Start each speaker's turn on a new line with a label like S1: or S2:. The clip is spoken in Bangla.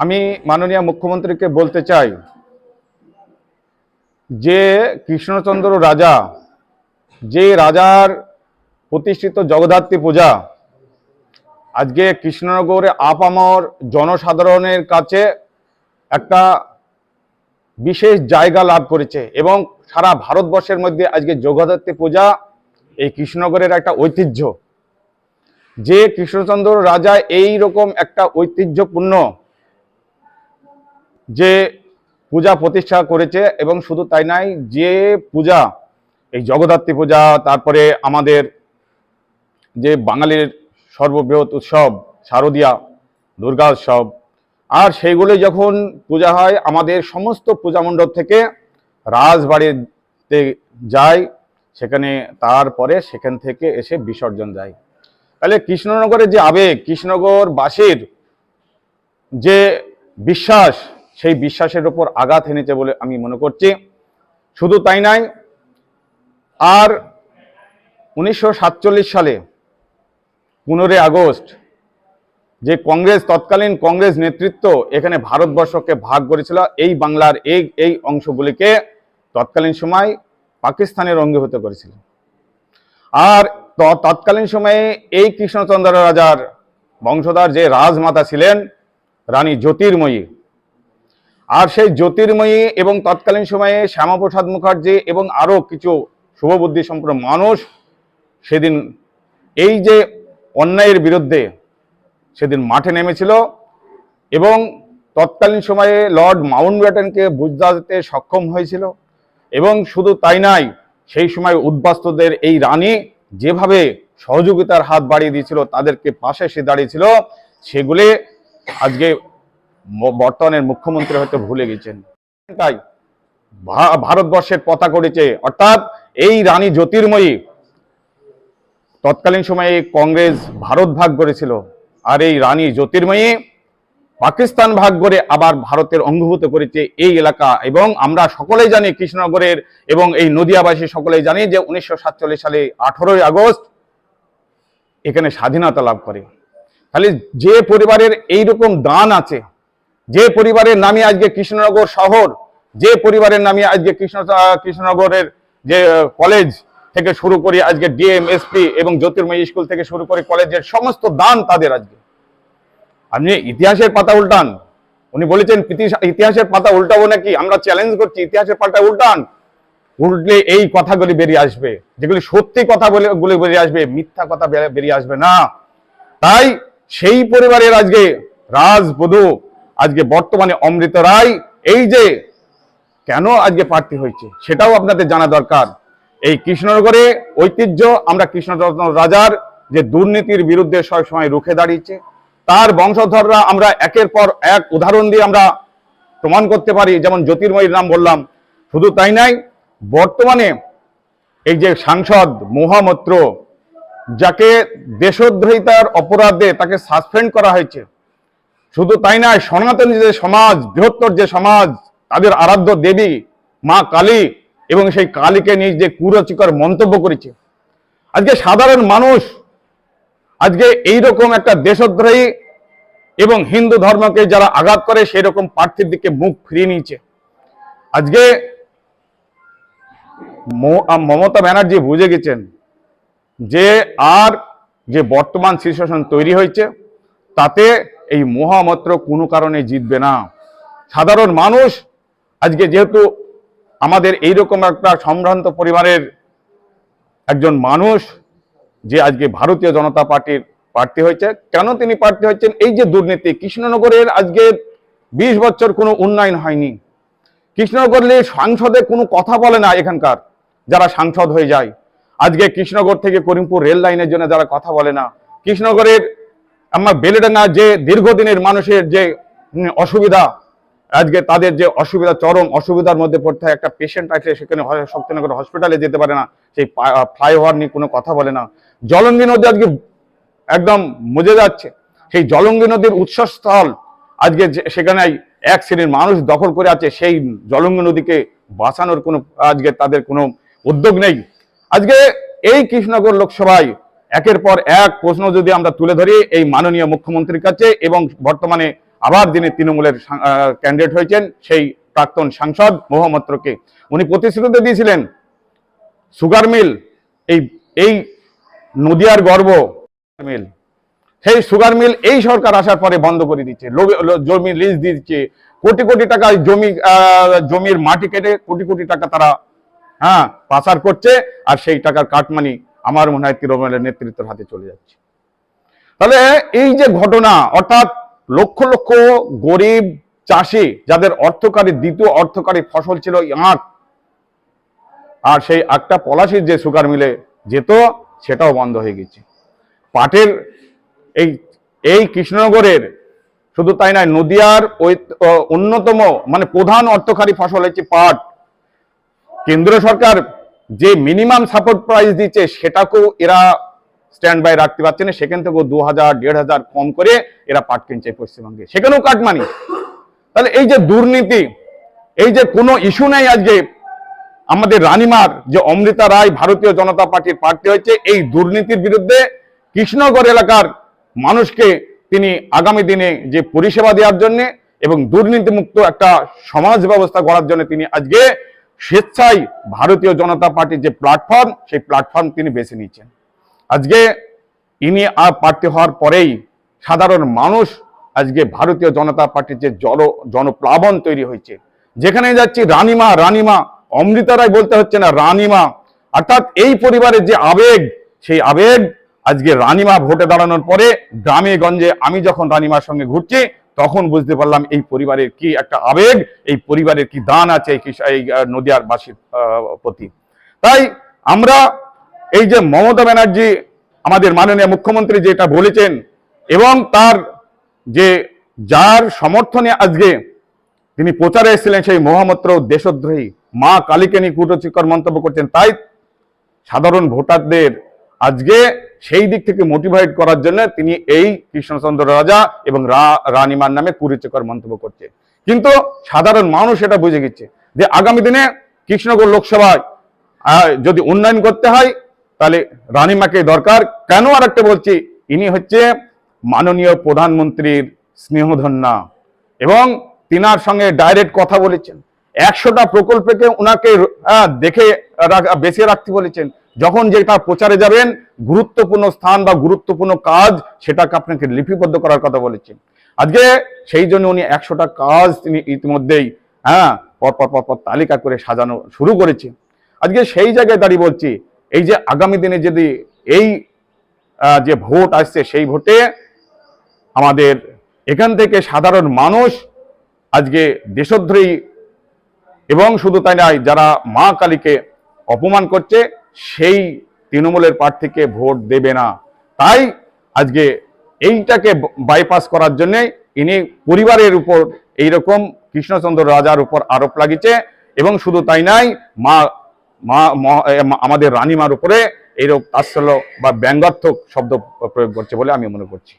S1: আমি মাননীয় মুখ্যমন্ত্রীকে বলতে চাই যে কৃষ্ণচন্দ্র রাজা, যে রাজার প্রতিষ্ঠিত জগদ্ধাত্রী পূজা আজকে কৃষ্ণনগরে আপামর জনসাধারণের কাছে একটা বিশেষ জায়গা লাভ করেছে এবং সারা ভারতবর্ষের মধ্যে আজকে জগদ্ধাত্রী পূজা এই কৃষ্ণনগরের একটা ঐতিহ্য। যে কৃষ্ণচন্দ্র রাজা এই রকম একটা ঐতিহ্যপূর্ণ যে পূজা প্রতিষ্ঠা করেছে, এবং শুধু তাই নাই, যে পূজা এই জগদ্ধাত্রী পূজা, তারপরে আমাদের যে বাঙালির সর্ববৃহৎ উৎসব শারদীয়া দুর্গা উৎসব, আর সেইগুলো যখন পূজা হয় আমাদের সমস্ত পূজা মণ্ডপ থেকে রাজবাড়িতে যায়, সেখানে তারপরে সেখান থেকে এসে বিসর্জন যায়। তাহলে কৃষ্ণনগরের যে আবেগ, কৃষ্ণনগরবাসীর যে বিশ্বাস, সেই বিশ্বাসের উপর আঘাত এনেছে বলে আমি মনে করছি। শুধু তাই নয়, আর 1947 সালে 15 আগস্ট যে কংগ্রেস, তৎকালীন কংগ্রেস নেতৃত্ব এখানে ভারতবর্ষকে ভাগ করেছিল, এই বাংলার এই অংশগুলিকে তৎকালীন সময় পাকিস্তানের অঙ্গ হতে করেছিল। আর তৎকালীন সময়ে এই কৃষ্ণচন্দ্র রাজার বংশধর যে রাজমাতা ছিলেন রানী জ্যোতির্ময়ী, আর সেই জ্যোতির্ময়ী এবং তৎকালীন সময়ে শ্যামাপ্রসাদ মুখার্জি এবং আরও কিছু শুভবুদ্ধি সম্পন্ন মানুষ সেদিন এই যে অন্যায়ের বিরুদ্ধে সেদিন মাঠে নেমেছিল, এবং তৎকালীন সময়ে লর্ড মাউন্টব্যাটেনকে বুঝাতে সক্ষম হয়েছিল। এবং শুধু তাই নয়, সেই সময় উদ্বাস্তুদের এই রানী যেভাবে সহযোগিতার হাত বাড়িয়ে দিয়েছিল, তাদেরকে পাশে এসে দাঁড়িয়েছিল, সেগুলি আজকে বর্তমানের মুখ্যমন্ত্রী হয়তো ভুলে গেছেন। তাই ভারতবর্ষের পতাকা করেছে, অর্থাৎ এই রানী জ্যোতির্ময়ী তৎকালীন সময়ে কংগ্রেস ভারত ভাগ করেছিল, আর এই রানী জ্যোতির্ময়ী পাকিস্তান ভাগ করে আবার ভারতের অঙ্গভূত করেছে এই এলাকা। এবং আমরা সকলেই জানি, কৃষ্ণনগরের এবং এই নদিয়াবাসী সকলেই জানি যে 1947 সালে 18 আগস্ট এখানে স্বাধীনতা লাভ করে। তাহলে যে পরিবারের এইরকম দান আছে, যে পরিবারের নামে আজকে কৃষ্ণনগর শহর, যে পরিবারের নামে আজকে কৃষ্ণনগরের যে কলেজ থেকে শুরু করে আজকে ডিএম, এসপি এবং জ্যোতির্ময়ী স্কুল থেকে শুরু করে কলেজের সমস্ত দান তাদের। আজকে আপনি ইতিহাসের পাতা উল্টান, উনি বলেছেন ইতিহাসের পাতা উল্টাবো নাকি, আমরা চ্যালেঞ্জ করছি, ইতিহাসের পাতা উল্টান, উল্টলে এই কথাগুলি বেরিয়ে আসবে, যেগুলি সত্যি কথা বলে বেরিয়ে আসবে, মিথ্যা কথা বেরিয়ে আসবে না। তাই সেই পরিবারের আজকে রাজবধূ আজকে বর্তমানে অমৃত রায় এই যে কেন আজকে প্রার্থী হয়েছে সেটাও আপনাদের জানা দরকার। এই কৃষ্ণনগরে ঐতিহ্য, আমরা কৃষ্ণচন্দ্র রাজার যে দুর্নীতির বিরুদ্ধে সবসময় রুখে দাঁড়িয়েছে, তার বংশধররা আমরা একের পর এক উদাহরণ দিয়ে আমরা প্রমাণ করতে পারি। যেমন জ্যোতির্ময়ীর নাম বললাম, শুধু তাই নাই, বর্তমানে এই যে সাংসদ মহামৈত্র, যাকে দেশদ্রোহিতার অপরাধে তাকে সাসপেন্ড করা হয়েছে, শুধু তাই নয়, সনাতনী যে সমাজ, বৃহত্তর যে সমাজ, তাদের আরাধ্য দেবী মা কালী, এবং সেই কালীকে নিয়ে যে কুরুচিকর মন্তব্য করেছে, আজকে সাধারণ মানুষ আজকে এইরকম একটা দেশদ্রোহী এবং হিন্দু ধর্মকে যারা আঘাত করে সেই রকম প্রার্থীর দিকে মুখ ফিরিয়ে নিয়েছে। আজকে মমতা ব্যানার্জি বুঝে গেছেন যে আর যে বর্তমান সিচুয়েশন তৈরি হয়েছে তাতে এই মহামৈত্র কোনো কারণে জিতবে না। সাধারণ মানুষ আজকে, যেহেতু আমাদের এইরকম একটা সম্ভ্রান্ত পরিবারের একজন মানুষ যে আজকে ভারতীয় জনতা পার্টির প্রার্থী হয়েছে, কেন তিনি প্রার্থী হয়েছেন? এই যে দুর্নীতি, কৃষ্ণনগরের আজকে 20 বছর কোনো উন্নয়ন হয়নি। কৃষ্ণনগরের সাংসদে কোনো কথা বলে না, এখানকার যারা সাংসদ হয়ে যায়। আজকে কৃষ্ণনগর থেকে করিমপুর রেল লাইনের জন্য যারা কথা বলে না, কৃষ্ণনগরের আমার বেলেডাঙ্গা যে দীর্ঘদিনের মানুষের যে অসুবিধা, আজকে তাদের যে অসুবিধা, চরম অসুবিধার মধ্যে পড়তে হয়, একটা পেশেন্ট আছে সেখানে শক্তিনগর হসপিটালে যেতে পারে না, সেই ফ্লাইওভার নিয়ে কোনো কথা বলে না। জলঙ্গি নদী আজকে একদম মজে যাচ্ছে, সেই জলঙ্গি নদীর উৎসস্থল আজকে সেখানে এক শ্রেণীর মানুষ দখল করে আছে, সেই জলঙ্গি নদীকে বাঁচানোর কোনো আজকে তাদের কোনো উদ্যোগ নেই। আজকে এই কৃষ্ণনগর লোকসভায় একের পর এক প্রশ্ন যদি আমরা তুলে ধরি এই মাননীয় মুখ্যমন্ত্রীর কাছে এবং বর্তমানে আবার যিনি তৃণমূলের ক্যান্ডিডেট হয়েছেন সেই প্রাক্তন সাংসদ মহামাত্রকে উনি প্রতিশ্রুতি দিয়েছিলেন সুগার মিল, এই এই নদিয়ার গর্ব মিল, সেই সুগার মিল এই সরকার আসার পরে বন্ধ করে দিচ্ছে, জমি লিজ দিচ্ছে, কোটি কোটি টাকা জমির মাটি কেটে কোটি কোটি টাকা তারা পাচার করছে, আর সেই টাকার কাটমানি আমার মনে হয় তৃণমূলের নেতৃত্বের হাতে চলে যাচ্ছে। তাহলে এই যে ঘটনা, অর্থাৎ লক্ষ লক্ষ গরিব চাষি যাদের অর্থকারী দ্বিতীয় অর্থকারী ফসল ছিল আখ, আর সেই আখটা পলাশির যে সুগার মিলে যেত সেটাও বন্ধ হয়ে গেছে। পাটের এই কৃষ্ণনগরের শুধু তাই নয়, নদিয়ার ওই অন্যতম মানে প্রধান অর্থকারী ফসল হচ্ছে পাট। কেন্দ্র সরকার যে মিনিমাম সাপোর্ট প্রাইস দিচ্ছে সেটাকেও এরা স্ট্যান্ড বাই রাখতে পারছে না, সেখান থেকেও 2000-1500 কম করে এরা পাট কিনছে পশ্চিমবঙ্গে, সেখানেও কাটমানি। তাহলে এই যে দুর্নীতি, এই যে কোনো ইস্যু নেই। আজকে আমাদের রানীমার যে অমৃতা রায় ভারতীয় জনতা পার্টির প্রার্থী হয়েছে, এই দুর্নীতির বিরুদ্ধে কৃষ্ণনগর এলাকার মানুষকে তিনি আগামী দিনে যে পরিষেবা দেওয়ার জন্য এবং দুর্নীতিমুক্ত একটা সমাজ ব্যবস্থা গড়ার জন্য তিনি আজকে স্বেচ্ছায় ভারতীয় জনতা পার্টির যে প্ল্যাটফর্ম, সেই প্ল্যাটফর্ম তিনি বেছে নিয়েছেন। আজকে ইনি প্রার্থী হওয়ার পরেই সাধারণ মানুষ আজকে ভারতীয় জনতা পার্টির যে জনপ্লাবন তৈরি হয়েছে, যেখানে যাচ্ছি রানীমা রানীমা, অমৃতা রায় বলতে হচ্ছে না, রানীমা, অর্থাৎ এই পরিবারের যে আবেগ, সেই আবেগ আজকে রানীমা ভোটে দাঁড়ানোর পরে গ্রামে গঞ্জে আমি যখন রানীমার সঙ্গে ঘুরছি তখন বুঝতে পারলাম এই পরিবারের কি একটা আবেগ, এই পরিবারের কি দান আছে এই নদিয়ার বাসীর প্রতি। তাই আমরা এই যে মমতা ব্যানার্জি আমাদের মাননীয় মুখ্যমন্ত্রী যেটা বলেছেন এবং তার যে যার সমর্থনে আজকে তিনি প্রচারে এসেছিলেন, সেই মহামন্ত্র দেশদ্রোহী মা কালীকে নিয়ে কুরুচিকর মন্তব্য করছেন, তাই সাধারণ ভোটারদের আজকে সেই দিক থেকে মোটিভেট করার জন্য তিনি এই কৃষ্ণচন্দ্র রাজা এবং রানীমার নামে কুরুচিকর মন্তব্য করছে। কিন্তু সাধারণ মানুষ এটা বুঝে গেছে যে আগামী দিনে কৃষ্ণনগর লোকসভায় যদি উন্নয়ন করতে হয় তাহলে রানীমাকে দরকার। কেন আর একটা বলছি, ইনি হচ্ছে মাননীয় প্রধানমন্ত্রীর স্নেহধন্যা এবং তিনার সঙ্গে ডাইরেক্ট কথা বলেছেন। 100টা প্রকল্পকে ওনাকে দেখে বেঁচে রাখতে বলেছেন। যখন যেটা প্রচারে যাবেন, গুরুত্বপূর্ণ স্থান বা গুরুত্বপূর্ণ কাজ সেটাকে আপনাকে লিপিবদ্ধ করার কথা বলেছেন। আজকে সেই জন্য উনি 100টা কাজ তিনি ইতিমধ্যেই পরপর তালিকা করে সাজানো শুরু করেছে। আজকে সেই জায়গায় দাঁড়িয়ে বলছি, এই যে আগামী দিনে যদি এই যে ভোট আসছে, সেই ভোটে আমাদের এখান থেকে সাধারণ মানুষ আজকে দেশদ্রোহী এবং শুধু তাই নয়, যারা মা কালীকে অপমান করছে সেই তৃণমূলের প্রার্থীকে ভোট দেবে না। তাই আজকে এইটাকে বাইপাস করার জন্য ইনি পরিবারের উপর এইরকম কৃষ্ণচন্দ্র রাজার উপর আরোপ লাগিয়েছে এবং শুধু তাই নয়, আমাদের রানীমার উপরে এইরকম তাচ্ছিল্য বা ব্যঙ্গাত্মক শব্দ প্রয়োগ করছে বলে আমি মনে করছি।